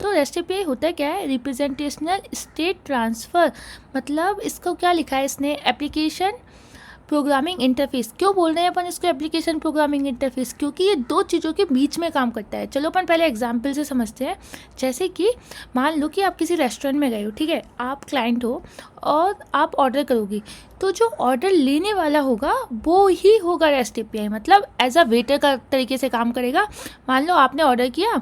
तो rest API होता क्या है, रिप्रेजेंटेशनल स्टेट ट्रांसफ़र, मतलब इसको क्या लिखा है इसने, एप्लीकेशन प्रोग्रामिंग इंटरफेस। क्यों बोल रहे हैं अपन इसको एप्लीकेशन प्रोग्रामिंग इंटरफेस, क्योंकि ये दो चीज़ों के बीच में काम करता है। चलो अपन पहले एग्जांपल से समझते हैं। जैसे कि मान लो कि आप किसी रेस्टोरेंट में गए हो, ठीक है, आप क्लाइंट हो और आप ऑर्डर करोगी, तो जो ऑर्डर लेने वाला होगा वो ही होगा रेस्ट एपीआई, मतलब एज अ वेटर का तरीके से काम करेगा। मान लो आपने ऑर्डर किया,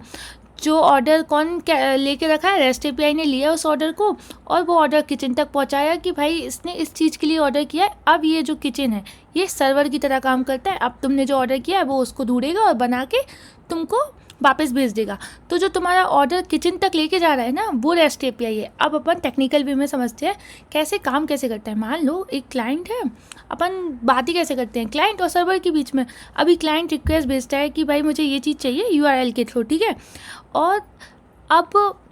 जो ऑर्डर कौन लेके रखा है, रेस्ट एपीआई ने लिया उस ऑर्डर को और वो ऑर्डर किचन तक पहुंचाया कि भाई इसने इस चीज़ के लिए ऑर्डर किया है। अब ये जो किचन है ये सर्वर की तरह काम करता है। अब तुमने जो ऑर्डर किया है वो उसको ढूंढेगा और बना के तुमको वापस भेज देगा। तो जो तुम्हारा ऑर्डर किचन तक लेके जा रहा है ना, वो रेस्ट एपीआई है। अब अपन टेक्निकल वे में समझते हैं कैसे काम कैसे करता है। मान लो एक क्लाइंट है, अपन बात ही कैसे करते हैं क्लाइंट और सर्वर के बीच में। अभी क्लाइंट रिक्वेस्ट भेजता है कि भाई मुझे ये चीज़ चाहिए यूआरएल के थ्रू, ठीक है, और अब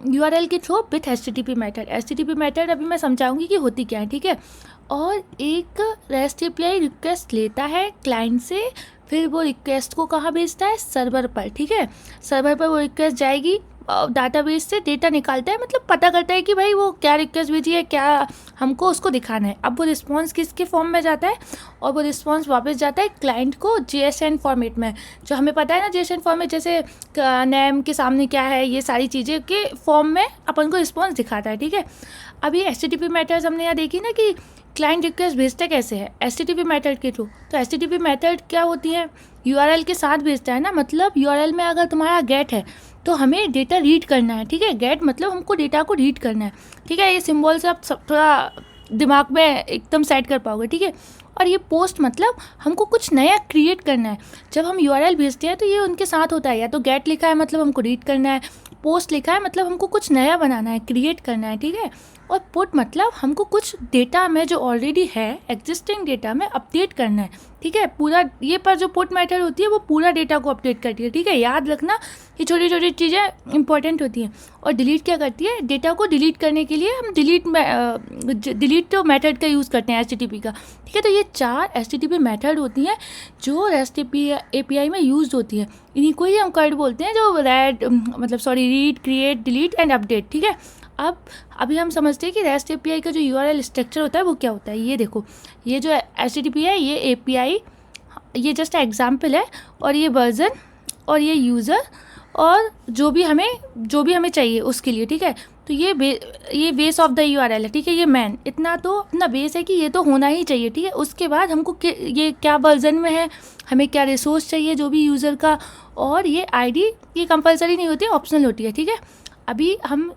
URL के through with HTTP method. HTTP method अभी मैं समझाऊंगी कि होती क्या है, ठीक है। और एक रेस्ट एपीआई रिक्वेस्ट लेता है क्लाइंट से, फिर वो रिक्वेस्ट को कहाँ भेजता है, सर्वर पर, ठीक है। सर्वर पर वो रिक्वेस्ट जाएगी, डाटाबेस से डेटा निकालता है, मतलब पता करता है कि भाई वो क्या रिक्वेस्ट भेजी है, क्या हमको उसको दिखाना है। अब वो रिस्पॉन्स किसके फॉर्म में जाता है, और वो रिस्पॉन्स वापस जाता है क्लाइंट को JSON फॉर्मेट में। जो हमें पता है ना JSON फॉर्मेट, जैसे नेम के सामने क्या है, ये सारी चीज़ें के फॉर्म में अपन को रिस्पॉन्स दिखाता है, ठीक है। अब ये HTTP मेथड्स हमने यहाँ देखी ना कि क्लाइंट रिक्वेस्ट भेजता कैसे है, HTTP मेथड के थ्रू। तो HTTP मेथड क्या होती है, URL के साथ भेजता है ना, मतलब URL में अगर तुम्हारा गेट है तो हमें डेटा रीड करना है, ठीक है। गेट मतलब हमको डेटा को रीड करना है, ठीक है। ये सिंबल से आप सब थोड़ा दिमाग में एकदम सेट कर पाओगे, ठीक है। और ये पोस्ट मतलब हमको कुछ नया क्रिएट करना है। जब हम URL भेजते हैं तो ये उनके साथ होता है, या तो गेट लिखा है मतलब हमको रीड करना है, पोस्ट लिखा है मतलब हमको कुछ नया बनाना है, क्रिएट करना है, ठीक है। और पुट मतलब हमको कुछ डेटा में जो ऑलरेडी है एग्जिस्टिंग डेटा में अपडेट करना है, ठीक है। पूरा ये पर जो पुट मेथड होती है वो पूरा डेटा को अपडेट करती है, ठीक है। याद रखना ये छोटी छोटी चीज़ें इंपॉर्टेंट होती हैं। और डिलीट क्या करती है, डेटा को डिलीट करने के लिए हम डिलीट तो मेथड का यूज़ करते हैं HTTP का, ठीक है। तो ये 4 HTTP मेथड होती हैं जो रेस्ट एपीआई में यूज होती है। इन्हीं को ही हम कर्ड बोलते हैं, जो read, create, delete and update, ठीक है। अब अभी हम समझते हैं कि रेस्ट एपीआई का जो URL स्ट्रक्चर होता है वो क्या होता है। ये देखो, ये जो HTTP है, ये एपीआई, ये जस्ट एग्जाम्पल है, और ये वर्जन, और ये यूज़र, और जो भी हमें चाहिए उसके लिए, ठीक है। तो ये बेस ऑफ द URL है, ठीक है। ये मैन इतना तो अपना बेस है कि ये तो होना ही चाहिए, ठीक है। उसके बाद हमको ये क्या वर्जन में है, हमें क्या रिसोर्स चाहिए जो भी यूज़र का, और ये ID ये कंपलसरी नहीं होती है, ऑप्शनल होती है, ठीक है। अभी हम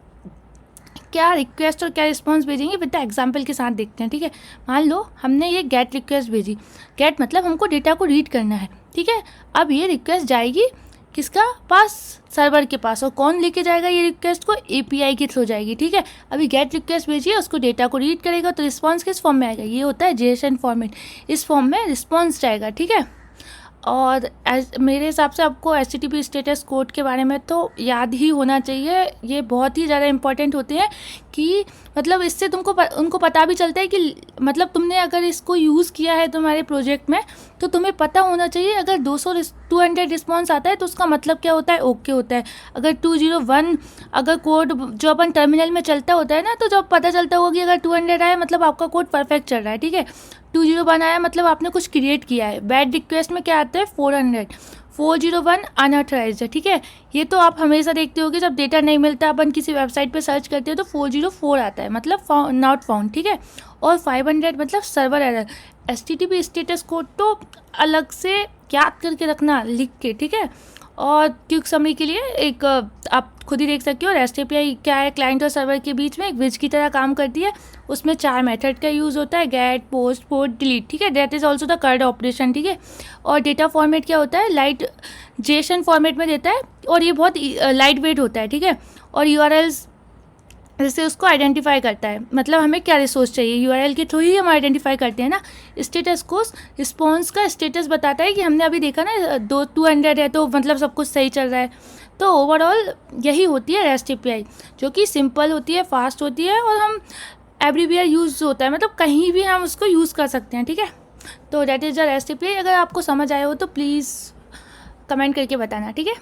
क्या रिक्वेस्ट और क्या रिस्पॉन्स भेजेंगे विद द एग्जाम्पल के साथ देखते हैं, ठीक है। मान लो हमने ये गेट रिक्वेस्ट भेजी, गेट मतलब हमको डेटा को रीड करना है, ठीक है। अब ये रिक्वेस्ट जाएगी किसका पास, सर्वर के पास, और कौन लेके जाएगा ये रिक्वेस्ट को, एपीआई के थ्रू जाएगी, ठीक है। अभी गेट रिक्वेस्ट भेजिए, उसको डेटा को रीड करेगा, तो रिस्पॉन्स किस फॉर्म में आएगा, ये होता है JSON फॉर्मेट, इस फॉर्म में रिस्पॉन्स जाएगा, ठीक है। और मेरे हिसाब से आपको HTTP स्टेटस कोड के बारे में तो याद ही होना चाहिए। ये बहुत ही ज़्यादा इंपॉर्टेंट होते हैं कि मतलब इससे उनको पता भी चलता है कि मतलब तुमने अगर इसको यूज़ किया है तुम्हारे प्रोजेक्ट में, तो तुम्हें पता होना चाहिए अगर 200 रिस्पॉन्स आता है तो उसका मतलब क्या होता है, ओके होता है। अगर 201 अगर कोड जो अपन टर्मिनल में चलता होता है ना, तो जब पता चलता होगा कि अगर 200 आया मतलब आपका कोड परफेक्ट चल रहा है, ठीक है। 201 आया मतलब आपने कुछ क्रिएट किया है। बैड रिक्वेस्ट में क्या आता है, 400, 401 अनऑथराइज्ड है, ठीक है। ये तो आप हमेशा देखते होगे जब डेटा नहीं मिलता अपन किसी वेबसाइट पे सर्च करते हो तो 404 आता है, मतलब नॉट फाउंड, ठीक है। और 500 मतलब server error. HTTP status code तो अलग से याद करके रखना लिख के, ठीक है। और क्विक समरी के लिए एक आप खुद ही देख सकते हो, रेस्ट एपीआई क्या है, क्लाइंट और सर्वर के बीच में एक ब्रिज की तरह काम करती है। उसमें 4 मेथड का यूज़ होता है, गेट, पोस्ट, पुट, डिलीट, ठीक है। That is also the CRUD operation, ठीक है। और डेटा फॉर्मेट क्या होता है, लाइट JSON फॉर्मेट में देता है, और ये बहुत लाइट वेट होता है, ठीक है। और URLs जैसे उसको आइडेंटिफाई करता है, मतलब हमें क्या रिसोर्स चाहिए, URL के थ्रू ही हम आइडेंटिफाई करते हैं ना। स्टेटस को रिस्पॉन्स का स्टेटस बताता है कि हमने अभी देखा ना 200 है तो मतलब सब कुछ सही चल रहा है। तो ओवरऑल यही होती है रेस्ट एपीआई, जो कि सिंपल होती है, फास्ट होती है, और हम एवरीवेयर यूज़ होता है, मतलब कहीं भी हम उसको यूज़ कर सकते हैं, ठीक है। तो that is the rest API. अगर आपको समझ आया हो तो प्लीज़ कमेंट करके बताना, ठीक है।